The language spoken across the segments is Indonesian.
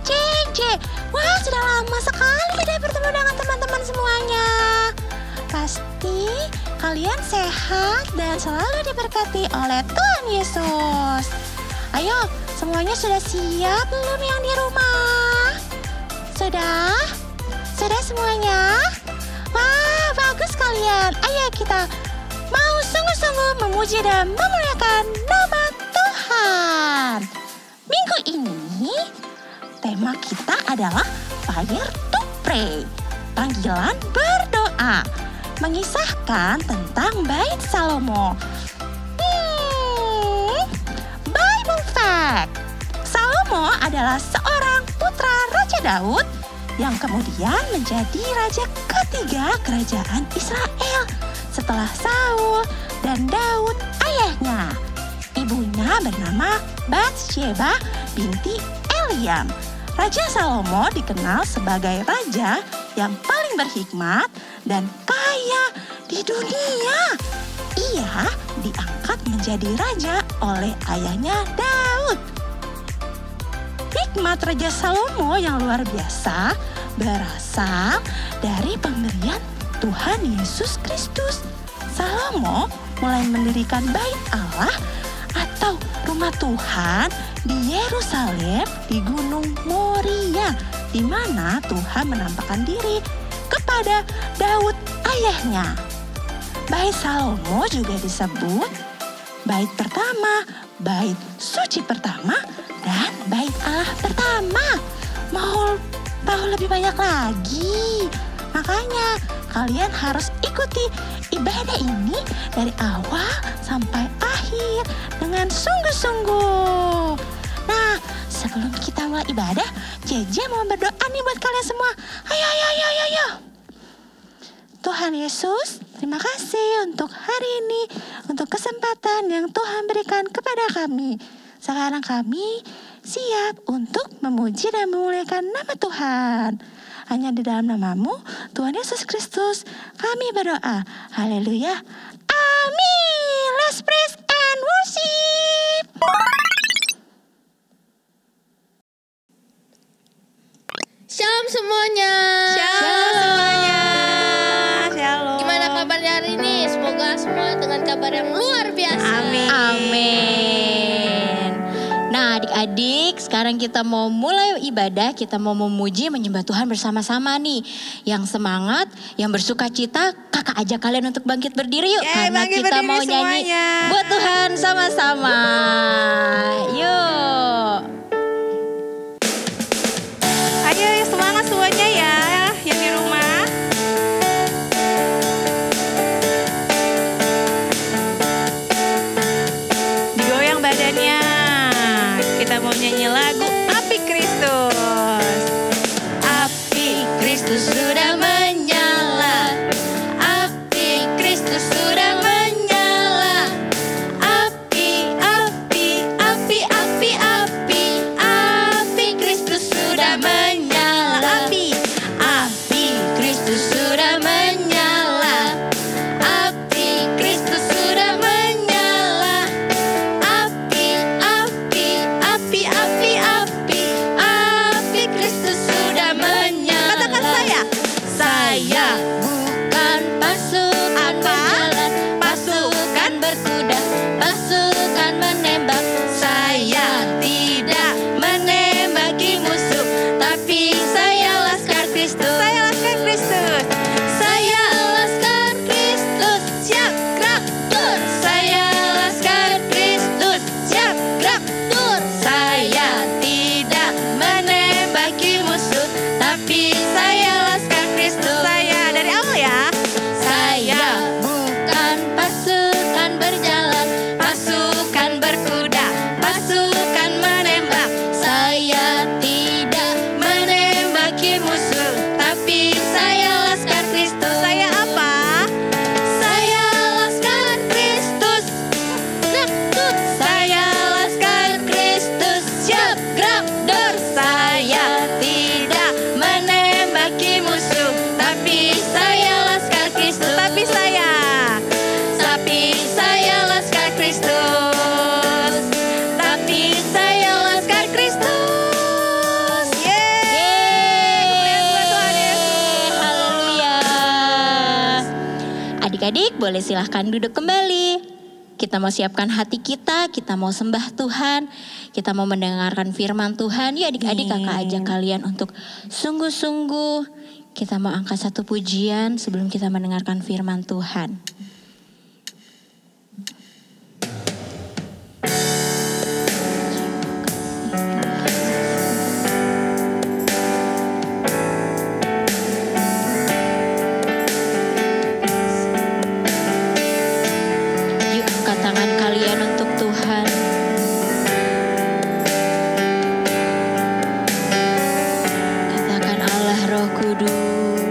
JJ. Wah, sudah lama sekali tidak bertemu dengan teman-teman semuanya. Pasti kalian sehat dan selalu diberkati oleh Tuhan Yesus. Ayo, semuanya sudah siap belum yang di rumah? Sudah? Sudah semuanya? Wah, bagus kalian. Ayo kita mau sungguh-sungguh memuji dan memuliakan nama Tuhan. Minggu ini tema kita adalah Fire to Pray, panggilan berdoa, mengisahkan tentang Bait Salomo. Bible fact. Salomo adalah seorang putra Raja Daud yang kemudian menjadi raja ketiga kerajaan Israel setelah Saul dan Daud ayahnya. Ibunya bernama Batsheba binti Eliam. Raja Salomo dikenal sebagai raja yang paling berhikmat dan kaya di dunia. Ia diangkat menjadi raja oleh ayahnya Daud. Hikmat Raja Salomo yang luar biasa berasal dari pemberian Tuhan Yesus Kristus. Salomo mulai mendirikan bait Allah atau rumah Tuhan di Yerusalem di Gunung Moria, di mana Tuhan menampakkan diri kepada Daud ayahnya. Bait Salomo juga disebut bait pertama, bait suci pertama, dan bait Allah pertama. Mau tahu lebih banyak lagi? Makanya kalian harus ikuti ibadah ini dari awal sampai akhir dengan sungguh-sungguh. Nah, sebelum kita mulai ibadah, JJ mau berdoa nih buat kalian semua. Ayo. Tuhan Yesus, terima kasih untuk hari ini, untuk kesempatan yang Tuhan berikan kepada kami. Sekarang kami siap untuk memuji dan memuliakan nama Tuhan. Hanya di dalam nama-Mu, Tuhan Yesus Kristus, kami berdoa. Haleluya. Amin. Let's praise and worship. Shalom semuanya. Shalom semuanya. Shalom. Gimana kabarnya hari ini? Semoga semua dengan kabar yang luar biasa. Amin. Nah, adik-adik, sekarang kita mau mulai ibadah, kita mau memuji, menyembah Tuhan bersama-sama nih. Yang semangat, yang bersuka cita, kakak ajak kalian untuk bangkit berdiri yuk. Karena kita mau nyanyi buat Tuhan sama-sama. Yuk. Ayo semangat semuanya ya, yang di rumah. Digoyang badannya. Kita mau nyanyi lagu Api Kristus. Api Kristus sudah menyala. Api Kristus sudah menyala. Api, api, api, api, api. Adik-adik boleh silahkan duduk kembali. Kita mau siapkan hati kita mau sembah Tuhan, kita mau mendengarkan firman Tuhan. Ya adik-adik, kakak ajak kalian untuk sungguh-sungguh kita mau angkat satu pujian sebelum kita mendengarkan firman Tuhan. Tangan kalian untuk Tuhan. Katakan Allah Roh Kudus.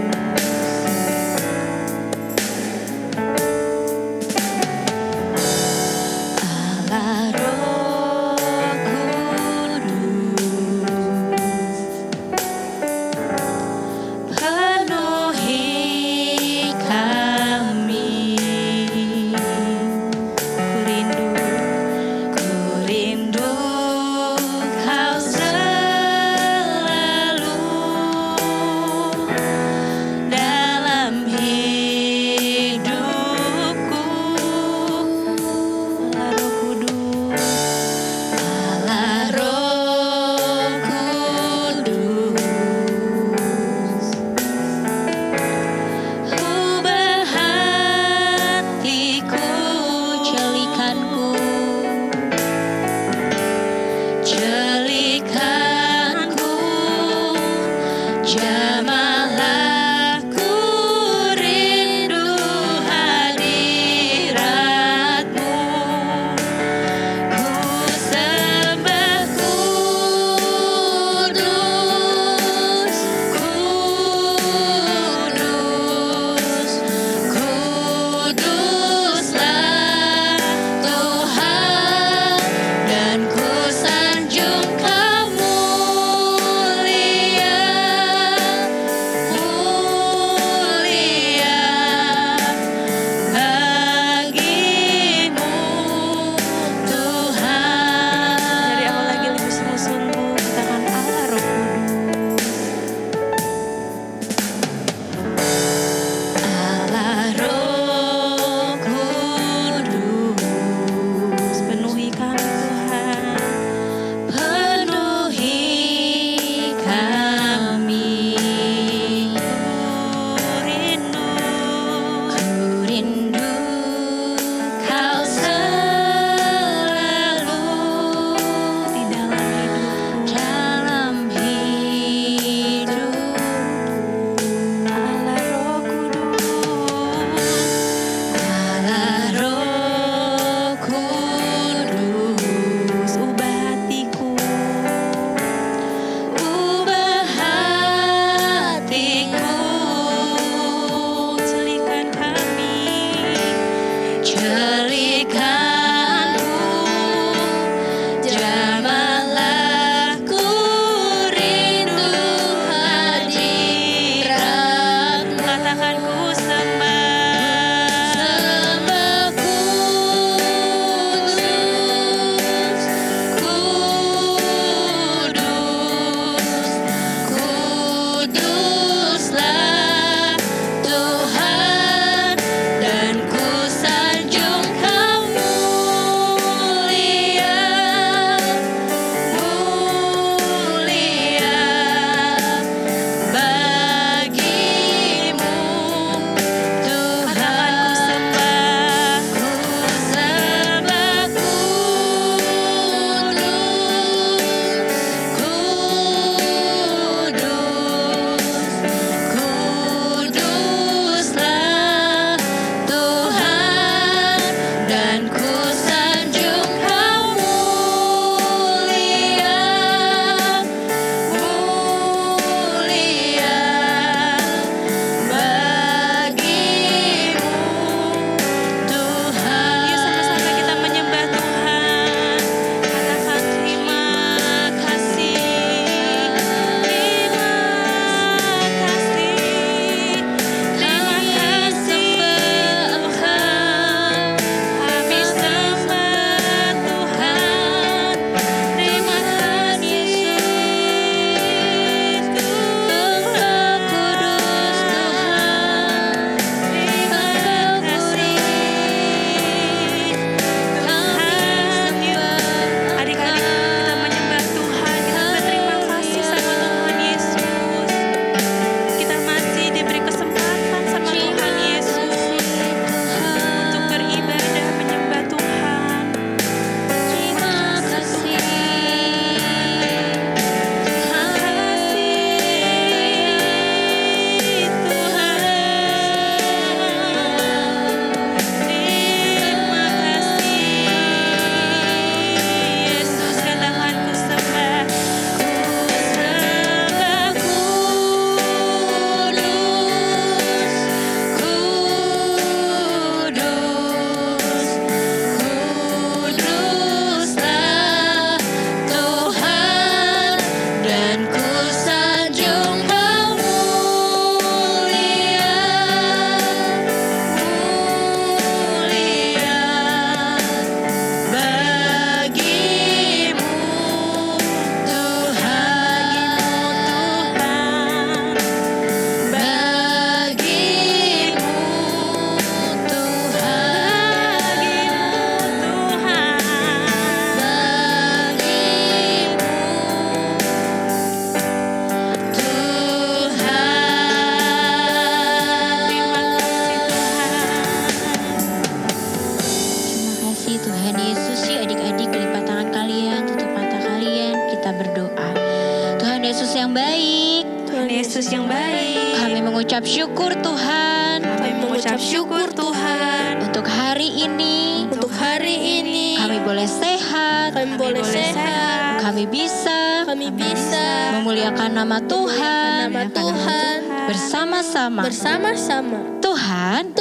mengucap syukur Tuhan. Kami mengucap syukur Tuhan. Untuk hari ini, Untuk hari ini kami boleh sehat. kami boleh sehat. Kami bisa Kami bisa memuliakan nama Tuhan nama Tuhan bersama-sama. bersama-sama. Tuhan,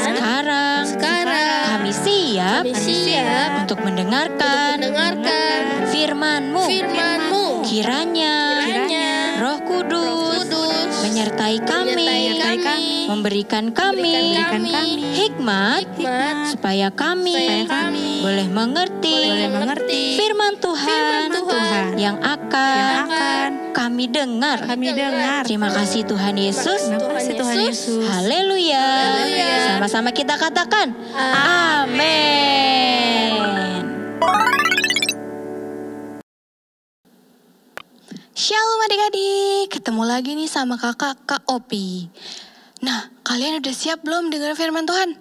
sekarang Sekarang kami siap kami siap untuk mendengarkan mendengarkan firman-Mu. firman-Mu. Kiranya Roh Kudus menyertai kami, memberikan kami hikmat supaya kami boleh mengerti firman Tuhan yang akan kami dengar. Terima kasih Tuhan Yesus. Haleluya. Sama-sama kita katakan amin. Shalom adik-adik, ketemu lagi nih sama kakak Kak Opi. Nah, kalian udah siap belum dengar firman Tuhan?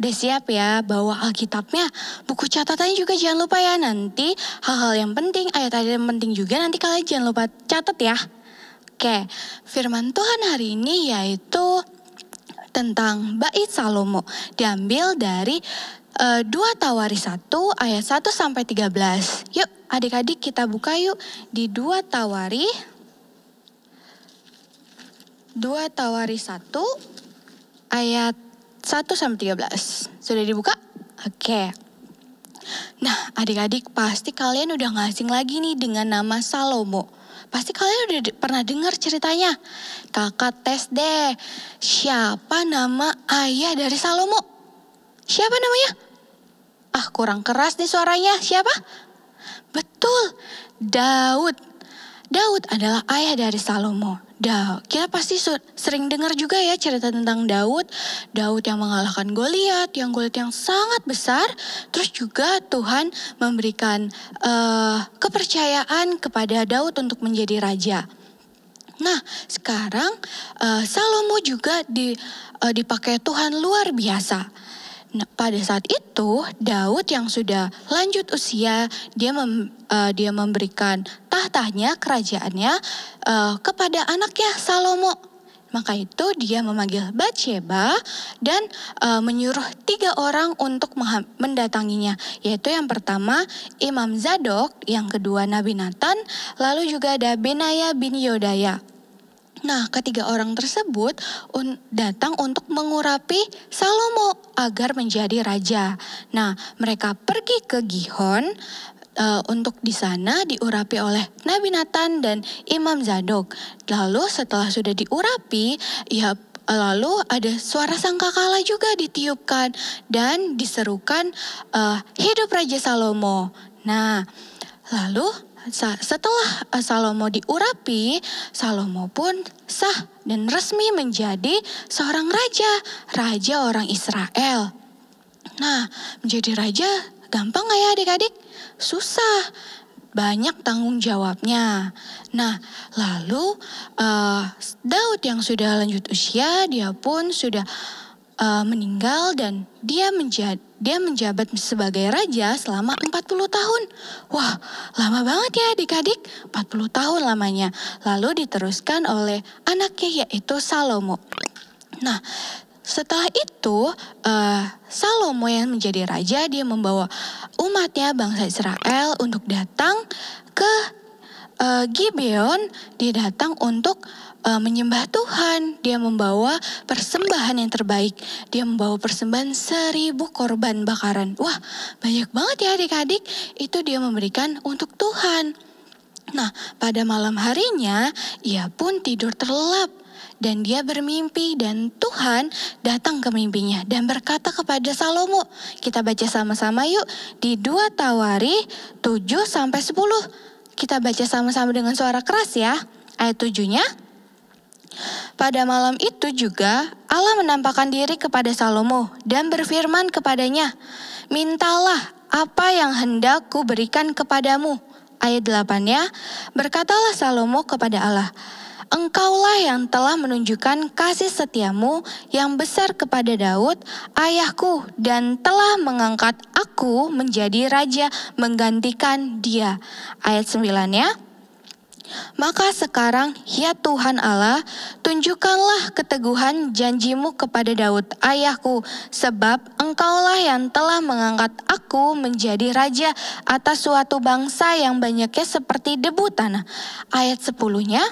Udah siap ya, bawa Alkitabnya, buku catatannya juga jangan lupa ya. Nanti hal-hal yang penting, ayat-ayat yang penting juga nanti kalian jangan lupa catat ya. Oke, firman Tuhan hari ini yaitu tentang Bait Salomo. Diambil dari 2 Tawaris 1 ayat 1 sampai 13. Yuk adik-adik kita buka yuk di 2 Tawaris 1 ayat 1 sampai 13. Sudah dibuka? Oke. Nah adik-adik pasti kalian udah gak asing lagi nih dengan nama Salomo. Pasti kalian udah pernah dengar ceritanya. Kakak tes deh. Siapa nama ayah dari Salomo? Siapa namanya? Kurang keras nih suaranya. Siapa? Betul, Daud. Daud adalah ayah dari Salomo. Kita pasti sering dengar juga ya cerita tentang Daud. Daud yang mengalahkan Goliat, yang sangat besar. Terus juga Tuhan memberikan kepercayaan kepada Daud untuk menjadi raja. Nah, sekarang Salomo juga dipakai Tuhan luar biasa. Nah, pada saat itu Daud yang sudah lanjut usia, dia memberikan tahtanya, kerajaannya kepada anaknya Salomo. Maka itu dia memanggil Batsheba dan menyuruh 3 orang untuk mendatanginya. Yaitu yang pertama Imam Zadok, yang kedua Nabi Nathan, lalu juga ada Benaya bin Yodaya. Nah, ketiga orang tersebut datang untuk mengurapi Salomo agar menjadi raja. Nah, mereka pergi ke Gihon untuk di sana diurapi oleh Nabi Nathan dan Imam Zadok. Lalu setelah sudah diurapi, lalu ada suara sangkakala juga ditiupkan dan diserukan hidup Raja Salomo. Nah, lalu setelah Salomo diurapi, Salomo pun sah dan resmi menjadi seorang raja orang Israel. Nah, menjadi raja gampang gak ya adik-adik? Susah, banyak tanggung jawabnya. Nah, lalu Daud yang sudah lanjut usia, dia pun sudah meninggal dan dia menjabat sebagai raja selama 40 tahun. Wah, lama banget ya adik-adik, 40 tahun lamanya. Lalu diteruskan oleh anaknya yaitu Salomo. Nah, setelah itu Salomo yang menjadi raja, dia membawa umatnya bangsa Israel untuk datang ke Gibeon. Dia datang untuk menyembah Tuhan. Dia membawa persembahan yang terbaik. Dia membawa persembahan 1000 korban bakaran. Wah, banyak banget ya adik-adik. Itu dia memberikan untuk Tuhan. Nah, pada malam harinya ia pun tidur terlelap. Dan dia bermimpi dan Tuhan datang ke mimpinya dan berkata kepada Salomo. Kita baca sama-sama yuk di 2 Tawaris 7 sampai 10. Kita baca sama-sama dengan suara keras ya. Ayat 7-nya. Pada malam itu juga Allah menampakkan diri kepada Salomo dan berfirman kepadanya, "Mintalah apa yang hendak kuberikan kepadamu." Ayat 8-nya, berkatalah Salomo kepada Allah, "Engkaulah yang telah menunjukkan kasih setiamu yang besar kepada Daud, ayahku, dan telah mengangkat aku menjadi raja menggantikan dia." Ayat 9-nya, Maka sekarang, ya Tuhan Allah, tunjukkanlah keteguhan janjimu kepada Daud, ayahku, sebab engkaulah yang telah mengangkat aku menjadi raja atas suatu bangsa yang banyaknya seperti debu tanah. Ayat 10-nya,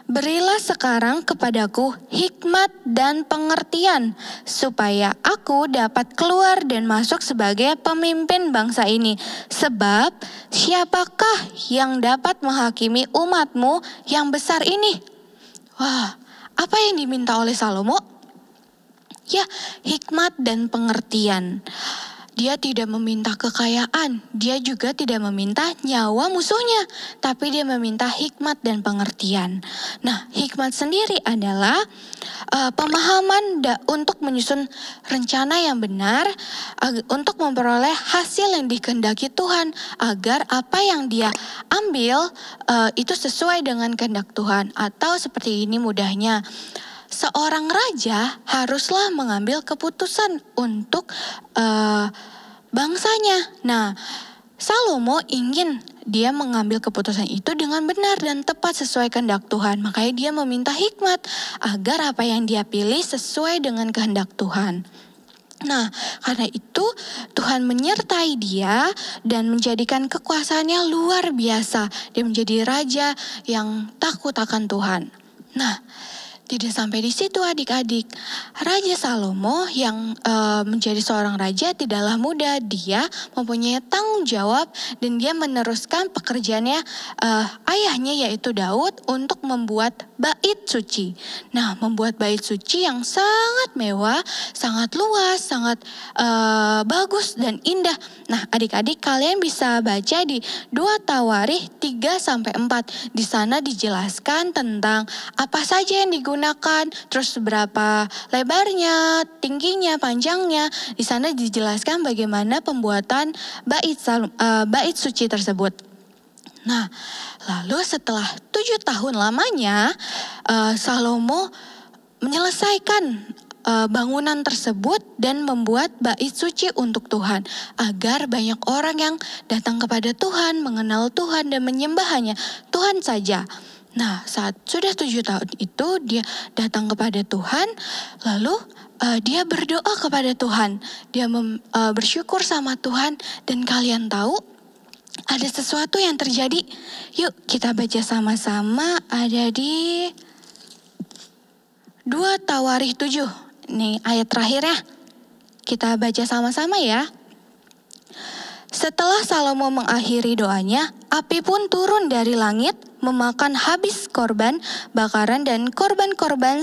berilah sekarang kepadaku hikmat dan pengertian, supaya aku dapat keluar dan masuk sebagai pemimpin bangsa ini. Sebab siapakah yang dapat menghakimi umatmu yang besar ini? Wah, apa yang diminta oleh Salomo? Ya, hikmat dan pengertian. Dia tidak meminta kekayaan, dia juga tidak meminta nyawa musuhnya, tapi dia meminta hikmat dan pengertian. Nah, hikmat sendiri adalah pemahaman untuk menyusun rencana yang benar, untuk memperoleh hasil yang dikehendaki Tuhan, agar apa yang dia ambil itu sesuai dengan kehendak Tuhan. Atau seperti ini mudahnya, seorang raja haruslah mengambil keputusan untuk bangsanya. Nah, Salomo ingin dia mengambil keputusan itu dengan benar dan tepat sesuai kehendak Tuhan. Makanya dia meminta hikmat agar apa yang dia pilih sesuai dengan kehendak Tuhan. Nah, karena itu Tuhan menyertai dia dan menjadikan kekuasaannya luar biasa. Dia menjadi raja yang takut akan Tuhan. Nah, tidak sampai di situ adik-adik. Raja Salomo yang menjadi seorang raja tidaklah mudah. Dia mempunyai tanggung jawab dan dia meneruskan pekerjaannya ayahnya yaitu Daud untuk membuat bait suci. Nah, membuat bait suci yang sangat mewah, sangat luas, sangat bagus dan indah. Nah, adik-adik kalian bisa baca di 2 Tawarikh 3-4. Di sana dijelaskan tentang apa saja yang digunakan, terus berapa lebarnya, tingginya, panjangnya. Di sana dijelaskan bagaimana pembuatan bait suci tersebut. Nah, lalu setelah 7 tahun lamanya, Salomo menyelesaikan bangunan tersebut dan membuat bait suci untuk Tuhan, agar banyak orang yang datang kepada Tuhan, mengenal Tuhan dan menyembah hanya Tuhan saja. Nah, saat sudah 7 tahun itu dia datang kepada Tuhan, lalu dia berdoa kepada Tuhan. Dia bersyukur sama Tuhan, dan kalian tahu ada sesuatu yang terjadi. Yuk kita baca sama-sama, ada di 2 Tawarikh 7. Nih ayat terakhirnya. Kita baca sama-sama ya. Setelah Salomo mengakhiri doanya, api pun turun dari langit, memakan habis korban bakaran dan korban-korban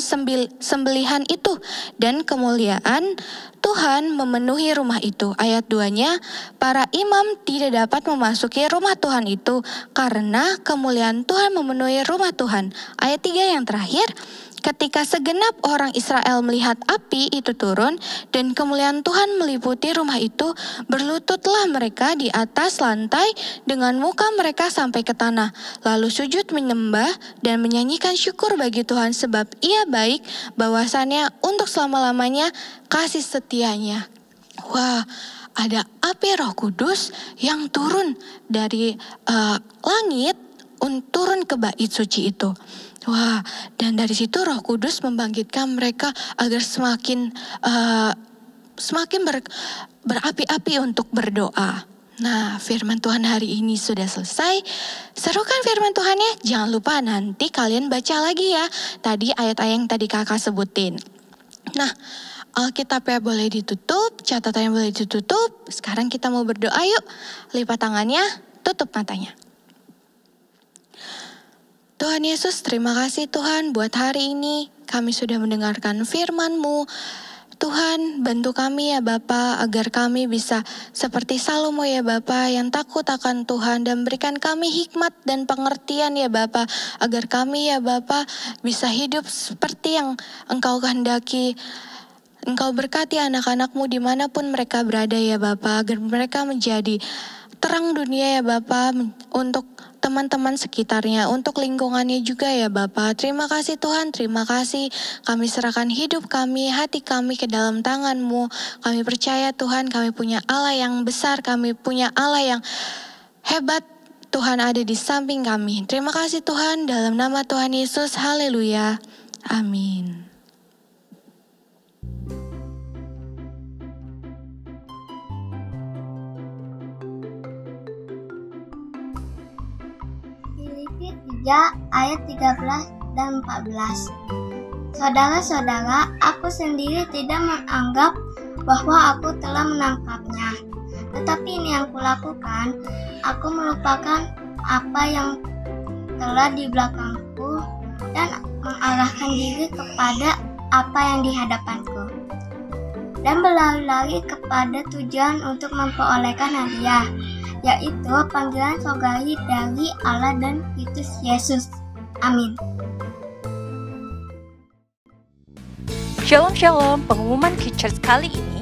sembelihan itu, dan kemuliaan Tuhan memenuhi rumah itu. Ayat 2-nya, para imam tidak dapat memasuki rumah Tuhan itu karena kemuliaan Tuhan memenuhi rumah Tuhan. Ayat 3 yang terakhir, ketika segenap orang Israel melihat api itu turun dan kemuliaan Tuhan meliputi rumah itu, berlututlah mereka di atas lantai dengan muka mereka sampai ke tanah, lalu sujud menyembah dan menyanyikan syukur bagi Tuhan sebab Ia baik, bahwasannya untuk selama-lamanya kasih setianya. Wah, ada api Roh Kudus yang turun dari langit, turun ke bait suci itu. Wah, dan dari situ Roh Kudus membangkitkan mereka agar semakin berapi-api untuk berdoa. Nah, firman Tuhan hari ini sudah selesai. Seru kan firman Tuhannya? Jangan lupa nanti kalian baca lagi ya. Tadi ayat-ayat yang tadi kakak sebutin. Nah, Alkitabnya boleh ditutup, catatannya boleh ditutup. Sekarang kita mau berdoa yuk. Lipat tangannya, tutup matanya. Tuhan Yesus, terima kasih Tuhan buat hari ini. Kami sudah mendengarkan firman-Mu. Tuhan, bantu kami ya Bapa, agar kami bisa seperti Salomo ya Bapa, yang takut akan Tuhan, dan berikan kami hikmat dan pengertian ya Bapa, agar kami ya Bapa bisa hidup seperti yang Engkau kehendaki. Engkau berkati anak-anak-Mu dimanapun mereka berada ya Bapa, agar mereka menjadi terang dunia ya Bapa, untuk teman-teman sekitarnya, untuk lingkungannya juga ya Bapa. Terima kasih Tuhan, terima kasih. Kami serahkan hidup kami, hati kami ke dalam tangan-Mu. Kami percaya Tuhan, kami punya Allah yang besar, kami punya Allah yang hebat. Tuhan ada di samping kami. Terima kasih Tuhan, dalam nama Tuhan Yesus, haleluya. Amin. Filipi 3 ayat 13 dan 14. Saudara-saudara, aku sendiri tidak menganggap bahwa aku telah menangkapnya. Tetapi ini yang kulakukan, aku melupakan apa yang telah di belakangku dan mengarahkan diri kepada apa yang di hadapanku. Dan berlari-lari kepada tujuan untuk memperolehkan hadiah, yaitu panggilan surgawi dari Allah dan Kristus Yesus. Amin. Shalom Shalom, pengumuman Kids Church kali ini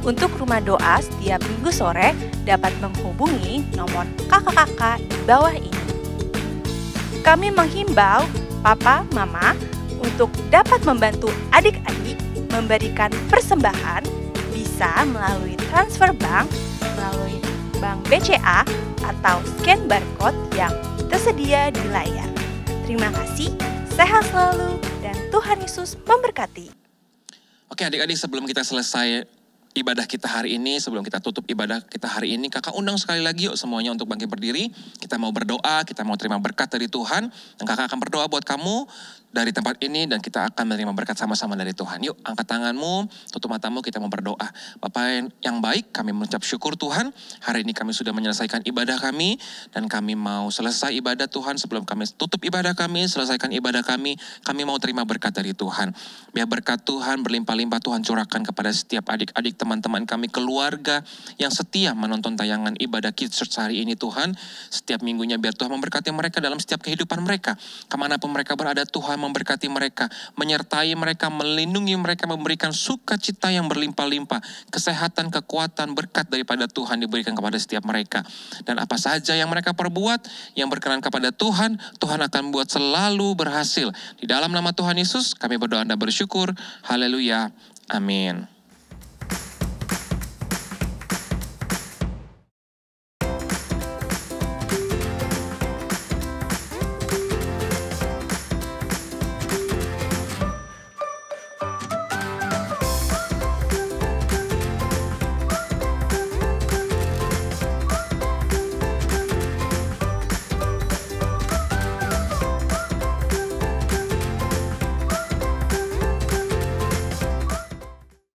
untuk rumah doa setiap minggu sore dapat menghubungi nomor kakak-kakak di bawah ini. Kami menghimbau papa, mama untuk dapat membantu adik-adik memberikan persembahan bisa melalui transfer bank, melalui bank BCA atau scan barcode yang tersedia di layar. Terima kasih, sehat selalu, dan Tuhan Yesus memberkati. Oke adik-adik, sebelum kita selesai ibadah kita hari ini, sebelum kita tutup ibadah kita hari ini, kakak undang sekali lagi yuk semuanya untuk bangkit berdiri. Kita mau berdoa, kita mau terima berkat dari Tuhan. Dan kakak akan berdoa buat kamu dari tempat ini dan kita akan menerima berkat sama-sama dari Tuhan. Yuk angkat tanganmu, tutup matamu, kita mau berdoa. Bapa yang baik, kami mengucap syukur Tuhan. Hari ini kami sudah menyelesaikan ibadah kami dan kami mau selesai ibadah Tuhan. Sebelum kami tutup ibadah kami, selesaikan ibadah kami mau terima berkat dari Tuhan. Biar berkat Tuhan berlimpah-limpah Tuhan curahkan kepada setiap adik-adik, teman-teman kami, keluarga yang setia menonton tayangan ibadah Kids Church hari ini Tuhan. Setiap minggunya biar Tuhan memberkati mereka dalam setiap kehidupan mereka. Kemanapun mereka berada Tuhan memberkati mereka, menyertai mereka, melindungi mereka, memberikan sukacita yang berlimpah-limpah, kesehatan, kekuatan, berkat daripada Tuhan diberikan kepada setiap mereka. Dan apa saja yang mereka perbuat, yang berkenan kepada Tuhan, Tuhan akan buat selalu berhasil. Di dalam nama Tuhan Yesus kami berdoa dan bersyukur. Haleluya. Amin.